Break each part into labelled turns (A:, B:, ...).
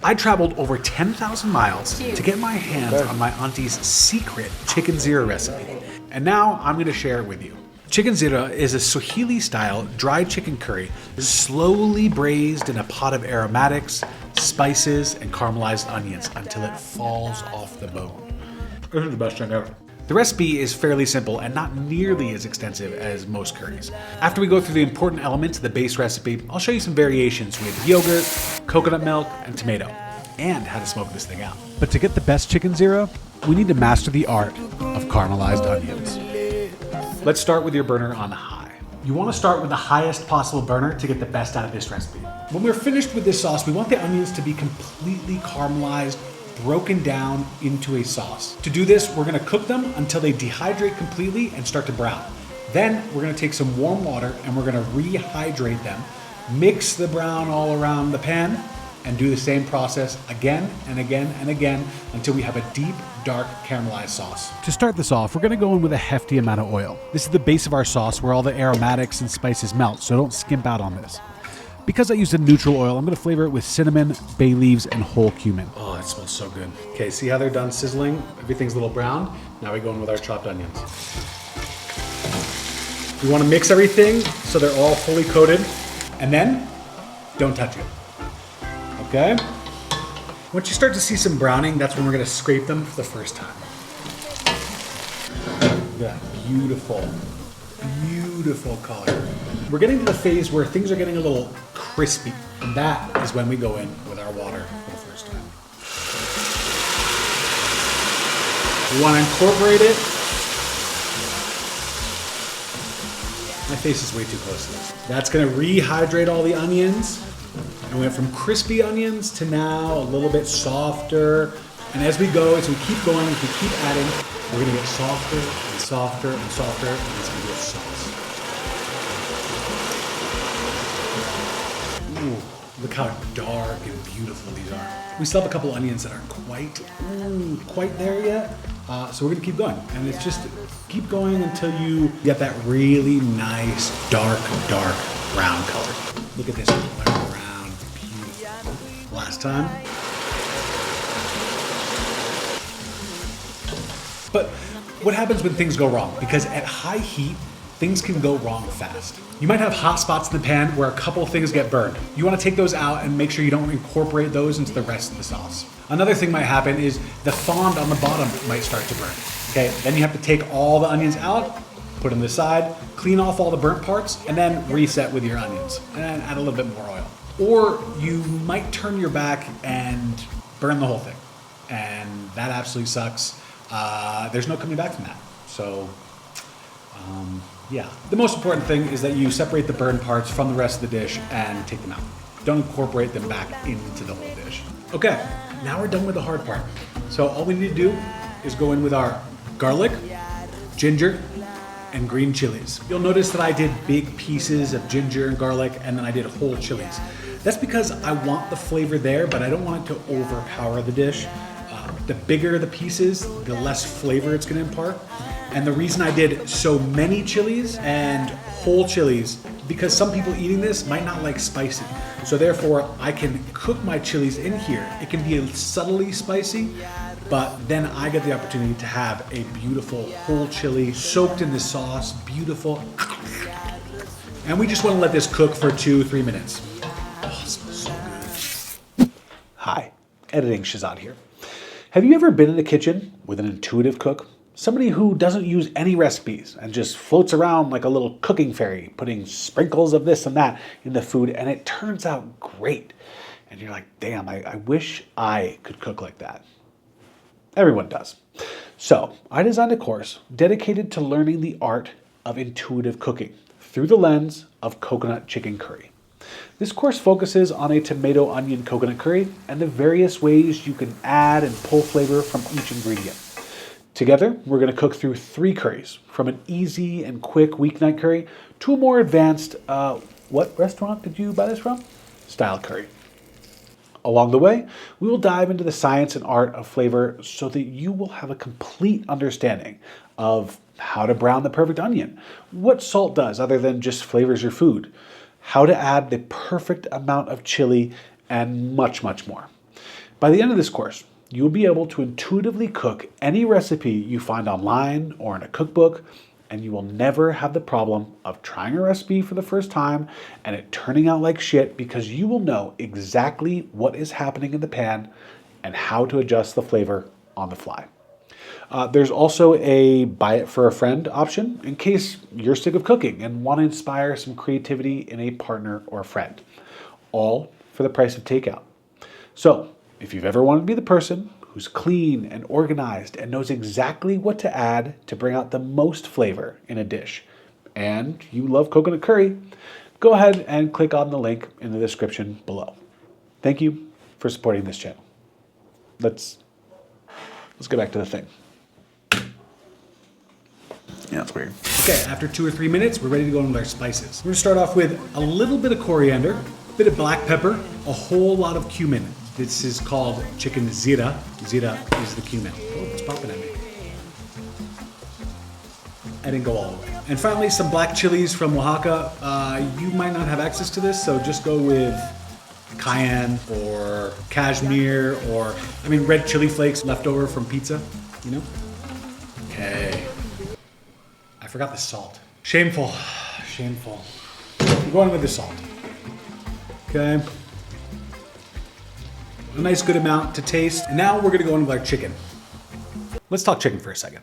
A: I traveled over 10,000 miles to get my hands on my auntie's secret chicken Zeera recipe. And now I'm gonna share it with you. Chicken Zeera is a Swahili-style dried chicken curry slowly braised in a pot of aromatics, spices, and caramelized onions until it falls off the bone. This is the best thing ever. The recipe is fairly simple and not nearly as extensive as most curries. After we go through the important elements of the base recipe, I'll show you some variations with yogurt, coconut milk, and tomato, and how to smoke this thing out. But to get the best chicken Zeera, we need to master the art of caramelized onions. Let's start with your burner on high. You want to start with the highest possible burner to get the best out of this recipe. When we're finished with this sauce, we want the onions to be completely caramelized, broken down into a sauce. To do this, we're gonna cook them until they dehydrate completely and start to brown. Then we're gonna take some warm water and we're gonna rehydrate them, mix the brown all around the pan, and do the same process again and again and again until we have a deep, dark caramelized sauce. To start this off, we're gonna go in with a hefty amount of oil. This is the base of our sauce where all the aromatics and spices melt, so don't skimp out on this. Because I used a neutral oil, I'm gonna flavor it with cinnamon, bay leaves, and whole cumin. Oh, that smells so good. Okay, see how they're done sizzling? Everything's a little brown. Now we go in with our chopped onions. We wanna mix everything so they're all fully coated, and then don't touch it. Okay? Once you start to see some browning, that's when we're gonna scrape them for the first time. Look at that beautiful, beautiful color. We're getting to the phase where things are getting a little crispy, and that is when we go in with our water for the first time. We want to incorporate it. My face is way too close to this. That's going to rehydrate all the onions. And we went from crispy onions to now a little bit softer. And as we go, as we keep going, as we keep adding, we're going to get softer and softer and softer, and it's going to be a sauce. Ooh, look how dark and beautiful these are. We still have a couple onions that aren't quite there yet. So we're gonna keep going. And it's just keep going until you get that really nice, dark brown color. Look at this brown, beautiful. Last time. But what happens when things go wrong? Because at high heat, things can go wrong fast. You might have hot spots in the pan where a couple things get burned. You wanna take those out and make sure you don't incorporate those into the rest of the sauce. Another thing might happen is the fond on the bottom might start to burn. Okay, then you have to take all the onions out, put them to the side, clean off all the burnt parts, and then reset with your onions, and then add a little bit more oil. Or you might turn your back and burn the whole thing. And that absolutely sucks. There's no coming back from that. So, yeah. The most important thing is that you separate the burned parts from the rest of the dish and take them out. Don't incorporate them back into the whole dish. Okay, now we're done with the hard part. So all we need to do is go in with our garlic, ginger, and green chilies. You'll notice that I did big pieces of ginger and garlic, and then I did whole chilies. That's because I want the flavor there, but I don't want it to overpower the dish. The bigger the pieces, the less flavor it's gonna impart. And the reason I did so many chilies and whole chilies, because some people eating this might not like spicy. So therefore, I can cook my chilies in here. It can be subtly spicy, but then I get the opportunity to have a beautiful whole chili soaked in the sauce, beautiful. And we just wanna let this cook for 2-3 minutes. Oh, it smells so good. Hi, editing Shezad here. Have you ever been in the kitchen with an intuitive cook? Somebody who doesn't use any recipes and just floats around like a little cooking fairy, putting sprinkles of this and that in the food, and it turns out great. And you're like, damn, I wish I could cook like that. Everyone does. So I designed a course dedicated to learning the art of intuitive cooking through the lens of coconut chicken curry. This course focuses on a tomato onion coconut curry and the various ways you can add and pull flavor from each ingredient. Together, we're going to cook through 3 curries, from an easy and quick weeknight curry to a more advanced, what restaurant did you buy this from? Style curry. Along the way, we will dive into the science and art of flavor so that you will have a complete understanding of how to brown the perfect onion, what salt does other than just flavors your food, how to add the perfect amount of chili, and much, much more. By the end of this course, you will be able to intuitively cook any recipe you find online or in a cookbook, and you will never have the problem of trying a recipe for the first time and it turning out like shit, because you will know exactly what is happening in the pan and how to adjust the flavor on the fly. There's also a buy it for a friend option in case you're sick of cooking and want to inspire some creativity in a partner or a friend, all for the price of takeout. So if you've ever wanted to be the person who's clean and organized and knows exactly what to add to bring out the most flavor in a dish, and you love coconut curry, go ahead and click on the link in the description below. Thank you for supporting this channel. Let's get back to the thing. Yeah, that's weird. Okay, after 2 or 3 minutes, we're ready to go into our spices. We're gonna start off with a little bit of coriander, a bit of black pepper, a whole lot of cumin. This is called chicken Zeera. Zeera is the cumin. Oh, it's popping at me. I didn't go all the way. And finally, some black chilies from Oaxaca. You might not have access to this, so just go with cayenne or cashmere or, red chili flakes left over from pizza, you know? Okay. I forgot the salt. Shameful, shameful. I'm going with the salt. Okay. A nice good amount to taste. And now we're gonna go in with our chicken. Let's talk chicken for a second.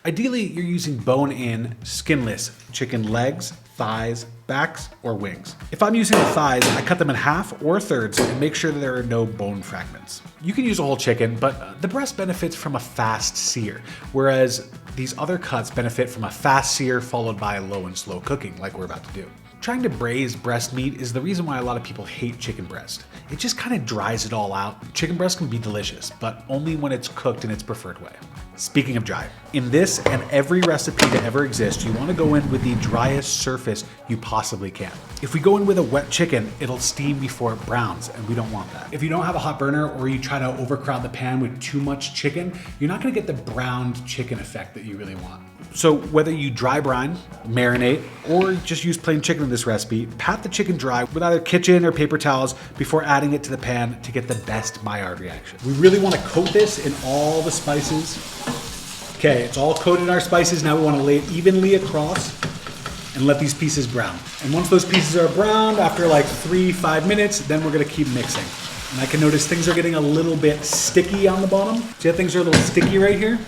A: Ideally, you're using bone-in, skinless chicken legs, thighs, backs, or wings. If I'm using the thighs, I cut them in half or thirds and make sure that there are no bone fragments. You can use a whole chicken, but the breast benefits from a fast sear, whereas these other cuts benefit from a fast sear followed by low and slow cooking, like we're about to do. Trying to braise breast meat is the reason why a lot of people hate chicken breast. It just kind of dries it all out. Chicken breast can be delicious, but only when it's cooked in its preferred way. Speaking of dry, in this and every recipe to ever exist, you want to go in with the driest surface you possibly can. If we go in with a wet chicken, it'll steam before it browns, and we don't want that. If you don't have a hot burner or you try to overcrowd the pan with too much chicken, you're not going to get the browned chicken effect that you really want. So whether you dry brine, marinate, or just use plain chicken in this recipe, pat the chicken dry with either kitchen or paper towels before adding it to the pan to get the best Maillard reaction. We really want to coat this in all the spices. Okay, it's all coated in our spices. Now we want to lay it evenly across and let these pieces brown. And once those pieces are browned, after like 3-5 minutes, then we're gonna keep mixing. And I can notice things are getting a little bit sticky on the bottom. See how things are a little sticky right here?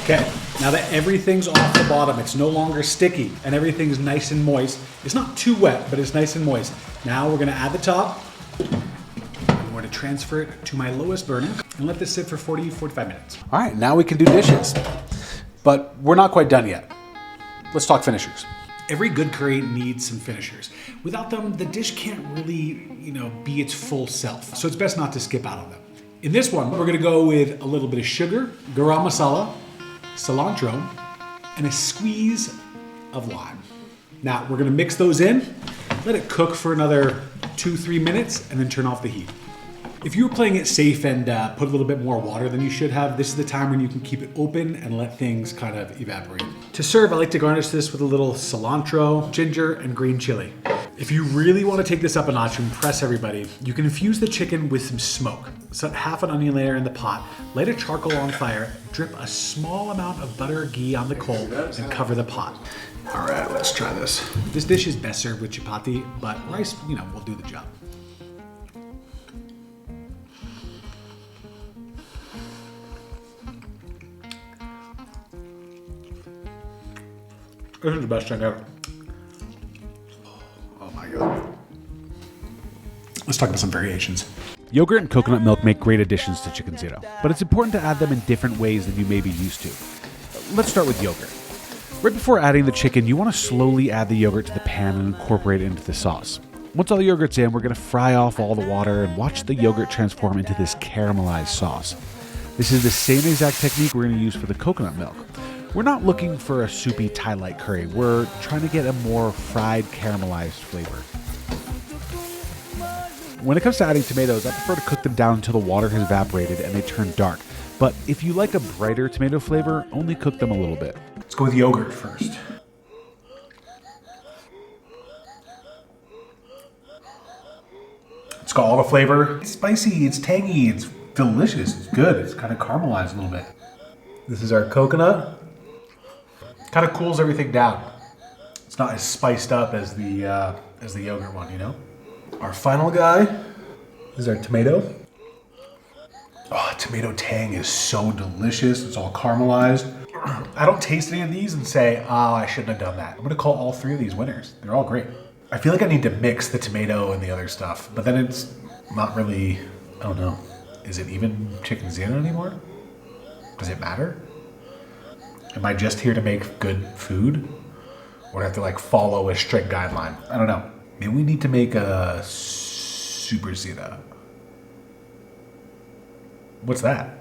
A: Okay, now that everything's off the bottom, it's no longer sticky and everything's nice and moist. It's not too wet, but it's nice and moist. Now we're gonna add the top. I'm going to transfer it to my lowest burner and let this sit for 40-45 minutes. All right, now we can do dishes. But we're not quite done yet. Let's talk finishers. Every good curry needs some finishers. Without them, the dish can't really, be its full self. So it's best not to skip out on them. In this one, we're gonna go with a little bit of sugar, garam masala, cilantro, and a squeeze of lime. Now, we're gonna mix those in, let it cook for another 2-3 minutes, and then turn off the heat. If you were playing it safe and put a little bit more water than you should have, this is the time when you can keep it open and let things kind of evaporate. To serve, I like to garnish this with a little cilantro, ginger, and green chili. If you really want to take this up a notch and impress everybody, you can infuse the chicken with some smoke. Set half an onion layer in the pot, light a charcoal on fire, drip a small amount of butter or ghee on the coal, and cover the pot. All right, let's try this. This dish is best served with chapati, but rice, will do the job. This is the best thing ever. Oh my God. Let's talk about some variations. Yogurt and coconut milk make great additions to chicken Zeera, but it's important to add them in different ways than you may be used to. Let's start with yogurt. Right before adding the chicken, you want to slowly add the yogurt to the pan and incorporate it into the sauce. Once all the yogurt's in, we're going to fry off all the water and watch the yogurt transform into this caramelized sauce. This is the same exact technique we're going to use for the coconut milk. We're not looking for a soupy Thai-like curry. We're trying to get a more fried, caramelized flavor. When it comes to adding tomatoes, I prefer to cook them down until the water has evaporated and they turn dark. But if you like a brighter tomato flavor, only cook them a little bit. Let's go with yogurt first. It's got all the flavor. It's spicy, it's tangy, it's delicious, it's good. It's kind of caramelized a little bit. This is our coconut. Kind of cools everything down. It's not as spiced up as the yogurt one, you know? Our final guy is our tomato. Oh, tomato tang is so delicious. It's all caramelized. I don't taste any of these and say, oh, I shouldn't have done that. I'm gonna call all three of these winners. They're all great. I feel like I need to mix the tomato and the other stuff, but then it's not really, I don't know. Is it even chicken Zeera anymore? Does it matter? Am I just here to make good food? Or do I have to like follow a strict guideline? I don't know. Maybe we need to make a super Zeera. What's that?